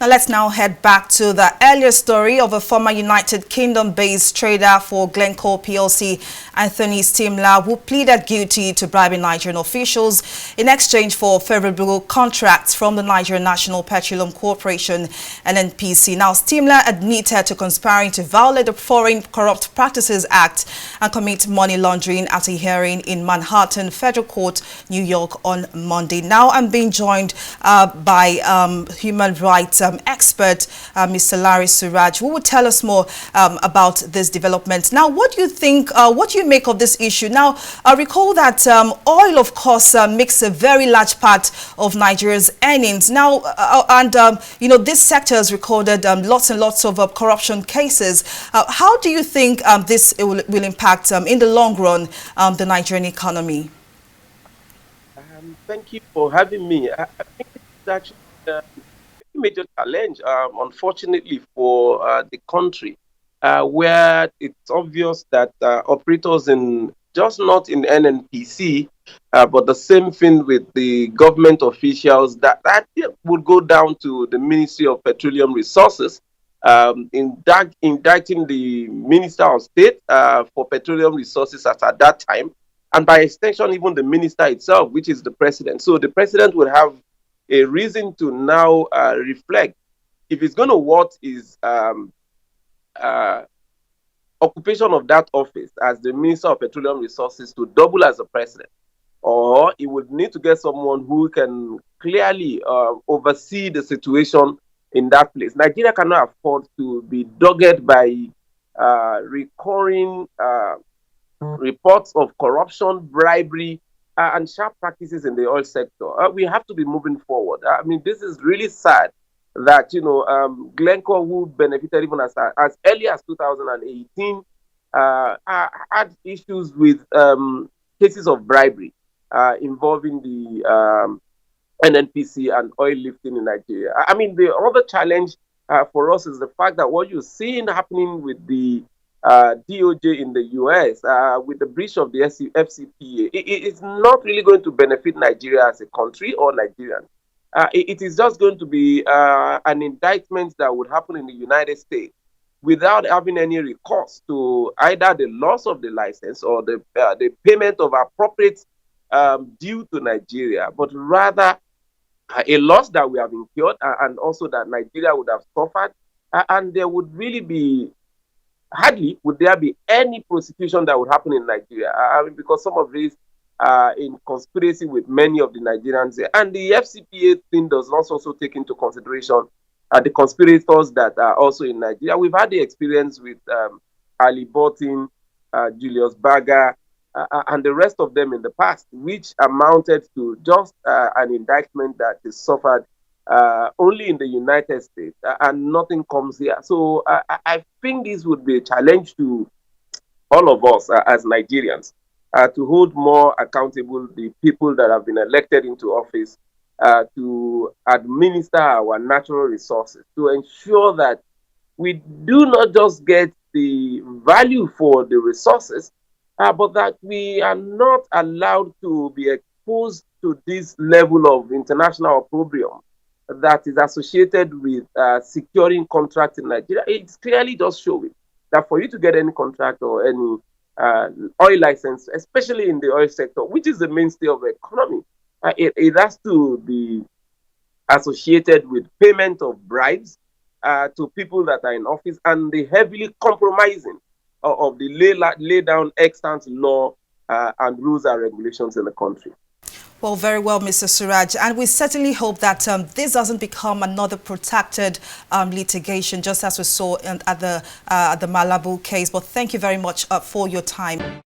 Now let's now head back to the earlier story of a former United Kingdom-based trader for Glencore PLC, Anthony Stimler, who pleaded guilty to bribing Nigerian officials in exchange for favorable contracts from the Nigerian National Petroleum Corporation, NNPC. Now, Stimler admitted to conspiring to violate the Foreign Corrupt Practices Act and commit money laundering at a hearing in Manhattan Federal Court, New York on Monday. Now I'm being joined by human rights expert, Mr. Larry Suraj, who will tell us more about this development. Now, what do you think, what do you make of this issue? Now, I recall that oil, of course, makes a very large part of Nigeria's earnings. Now, you know, this sector has recorded lots and lots of corruption cases. How do you think this will impact, in the long run, the Nigerian economy? Thank you for having me. I think it's actually a major challenge, unfortunately, for the country, where it's obvious that operators in just not in NNPC, but the same thing with the government officials that would go down to the Ministry of Petroleum Resources, indicting the Minister of State for Petroleum Resources at that time, and by extension, even the minister itself, which is the president. So the president would have a reason to now reflect if he's going to what is occupation of that office as the Minister of Petroleum Resources to double as the president, or he would need to get someone who can clearly oversee the situation in that place. Nigeria cannot afford to be dogged by recurring reports of corruption, bribery, and sharp practices in the oil sector. We have to be moving forward. I mean, this is really sad that, you know, Glencore, who benefited even as early as 2018, had issues with cases of bribery involving the NNPC and oil lifting in Nigeria. I mean, the other challenge for us is the fact that what you're seeing happening with the DOJ in the US with the breach of the FCPA, it's not really going to benefit Nigeria as a country or Nigerians. It is just going to be an indictment that would happen in the United States without having any recourse to either the loss of the license or the payment of appropriate due to Nigeria, but rather a loss that we have incurred and also that Nigeria would have suffered. And there would really be hardly would there be any prosecution that would happen in Nigeria. I mean, because some of these are in conspiracy with many of the Nigerians. And the FCPA thing does not also take into consideration the conspirators that are also in Nigeria. We've had the experience with Ali Burton, Julius Berger, and the rest of them in the past, which amounted to just an indictment that is suffered only in the United States, and nothing comes here. So I think this would be a challenge to all of us as Nigerians to hold more accountable the people that have been elected into office to administer our natural resources, to ensure that we do not just get the value for the resources, but that we are not allowed to be exposed to this level of international opprobrium that is associated with securing contracts in Nigeria. It's clearly just showing that for you to get any contract or any oil license, especially in the oil sector, which is the mainstay of the economy, it has to be associated with payment of bribes to people that are in office and the heavily compromising of the lay down extant law and rules and regulations in the country. Well, very well, Mr. Suraj. And we certainly hope that this doesn't become another protracted litigation, just as we saw at the Malabo case. But thank you very much for your time.